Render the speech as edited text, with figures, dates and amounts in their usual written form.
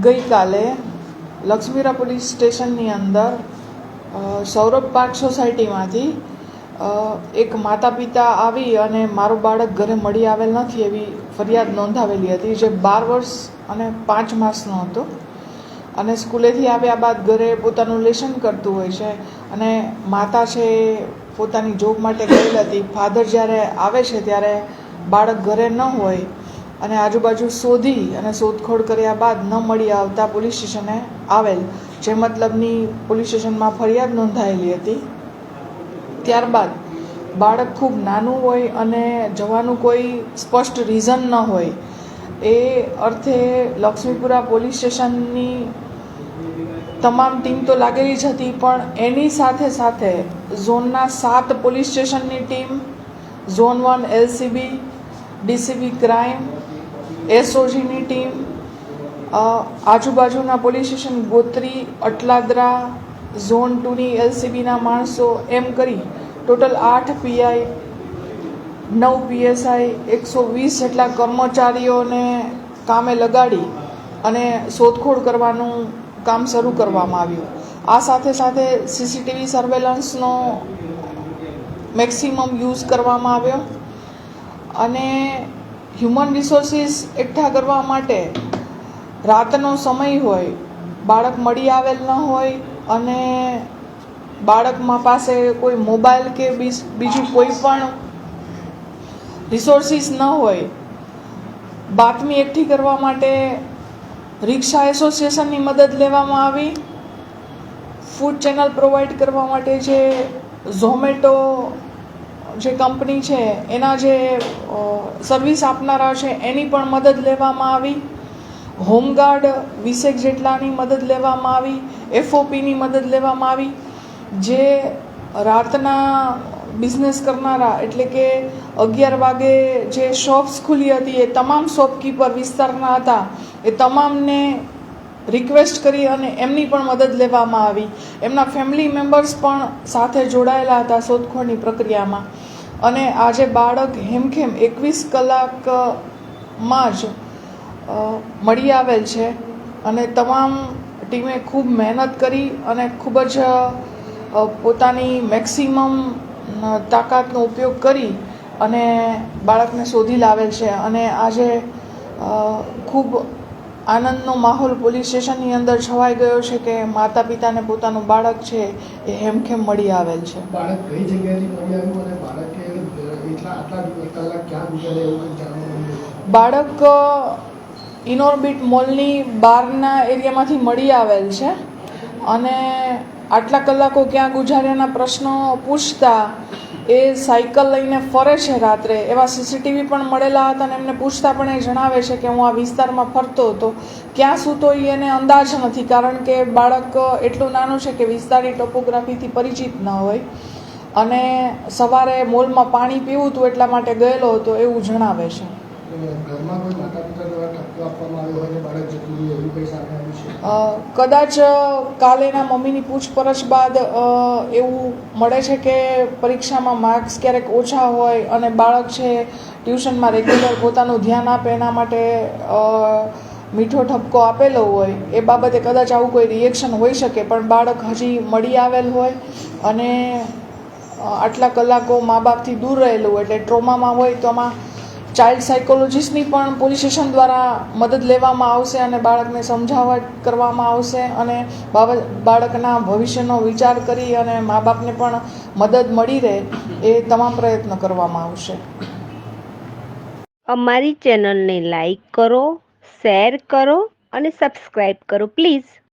ગઈકાલે લક્ષ્મીપુરા પોલીસ સ્ટેશનની અંદર સૌરભ પાર્ક સોસાયટીમાંથી એક માતા પિતા આવી અને મારું બાળક ઘરે મળી આવેલ નથી એવી ફરિયાદ નોંધાવેલી હતી, જે 12 વર્ષ અને 5 માસનો હતો અને સ્કૂલેથી આવ્યા બાદ ઘરે પોતાનું લેશન કરતું હોય છે અને માતા છે પોતાની જોબ માટે ગયેલ હતી. ફાધર જ્યારે આવે છે ત્યારે બાળક ઘરે ન હોય અને આજુબાજુ શોધી અને શોધખોળ કર્યા બાદ ન મળી આવતા પોલીસ સ્ટેશને આવેલ, જે મતલબની પોલીસ સ્ટેશનમાં ફરિયાદ નોંધાયેલી હતી. ત્યારબાદ બાળક ખૂબ નાનું હોય અને જવાનું કોઈ સ્પષ્ટ રીઝન ન હોય એ અર્થે લક્ષ્મીપુરા પોલીસ સ્ટેશનની તમામ ટીમ તો લાગેલી જ હતી, પણ એની સાથે સાથે ઝોનના 7 પોલીસ સ્ટેશનની team, zone 1 LCB, DCB crime, SOGની ટીમ, આજુબાજુના police station Gotri, Atladara, zone 2ની LCBના માણસો, એમ કરી ટોટલ 8 PI, 9 PSI, 120 જેટલા કર્મચારીઓને કામે લગાડી અને શોધખોળ કરવાનું કામ શરૂ કરવામાં આવ્યું. આ સાથે સાથે CCTV સર્વેલન્સનો મેક્સિમમ યુઝ કરવામાં આવ્યો અને હ્યુમન રિસોર્સિસ એકઠા કરવા માટે રાતનો સમય હોય, બાળક મળી આવેલ ન હોય અને બાળકમાં પાસે કોઈ મોબાઈલ કે બીજું કોઈ પણ રિસોર્સિસ ન હોય, બાતમી એકઠી કરવા માટે રિક્ષા એસોસિએશનની મદદ લેવામાં આવી. ફૂડ ચેનલ પ્રોવાઈડ કરવા માટે જે ઝોમેટો જે કંપની છે એના જે સર્વિસ આપનારા છે એની પણ મદદ લેવામાં આવી. હોમગાર્ડ 20 જેટલાની મદદ લેવામાં આવી. FOPની મદદ લેવામાં આવી. જે રાતના બિઝનેસ કરનારા એટલે કે 11 વાગે જે શોપ્સ ખુલી હતી એ તમામ શોપકીપર વિસ્તારના હતા એ તમામને રિક્વેસ્ટ કરી અને એમની પણ મદદ લેવામાં આવી. એમના ફેમિલી મેમ્બર્સ પણ સાથે જોડાયેલા હતા શોધખોળની પ્રક્રિયામાં અને આજે બાળક હેમખેમ 21 કલાકમાં જ મળી આવેલ છે અને તમામ ટીમે ખૂબ મહેનત કરી અને ખૂબ જ પોતાની મેક્સિમમ તાકાતનો ઉપયોગ કરી અને બાળકને શોધી લાવેલ છે અને આજે ખૂબ આનંદનો માહોલ પોલીસ સ્ટેશનની અંદર છવાઈ ગયો છે કે માતા પિતાને પોતાનું બાળક છે એ હેમખેમ મળી આવેલ છે. બાળક કઈ જગ્યાએથી મળી આવ્યું અને બાળકે આટલા કલાક ક્યાં ગુજાર્યા એવું કંઈ જાણવા મળ્યું? બાળક ઇનોર્બિટ મોલની બહારના એરિયામાંથી મળી આવેલ છે અને આટલા કલાકો ક્યાં ગુજાર્યાના પ્રશ્નો પૂછતા એ સાયકલ લઈને ફરે છે રાત્રે, એવા CCTV પણ મળેલા હતા અને એમને પૂછતા પણ એ જણાવે છે કે હું આ વિસ્તારમાં ફરતો હતો. ક્યાં સૂતો એને અંદાજ નથી, કારણ કે બાળક એટલું નાનું છે કે વિસ્તારની ટોપોગ્રાફીથી પરિચિત ન હોય અને સવારે મોલમાં પાણી પીવું હતું એટલા માટે ગયેલો હતો એવું જણાવે છે. ઘરમાં કોઈ માતા પિતા દ્વારા ઠપકો આપવામાં આવ્યો હોય બાળક જતું રહ્યું એવું કંઈ સામે આવ્યું છે? કદાચ કાલે એના મમ્મીની પૂછપરછ બાદ એવું મળે છે કે પરીક્ષામાં માર્ક્સ ક્યારેક ઓછા હોય અને બાળક છે ટ્યુશનમાં રેગ્યુલર પોતાનું ધ્યાન આપે એના માટે મીઠો ઠપકો આપેલો હોય, એ બાબતે કદાચ આવું કોઈ રિએક્શન હોઈ શકે, પણ બાળક હજી મળી આવેલ હોય અને આટલા કલાકો મા બાપથી દૂર રહેલું હોય એટલે ટ્રોમામાં હોય તો આમાં ચાઇલ્ડ સાયકોલોજીસ્ટની પણ પોલીસ સ્ટેશન દ્વારા મદદ લેવામાં આવશે અને બાળકને સમજાવટ કરવામાં આવશે અને બાળકના ભવિષ્યનો વિચાર કરી અને મા બાપને પણ મદદ મળી રહે એ તમામ પ્રયત્ન કરવામાં આવશે. અમારી ચેનલને લાઈક કરો, શેર કરો અને સબસ્ક્રાઈબ કરો પ્લીઝ.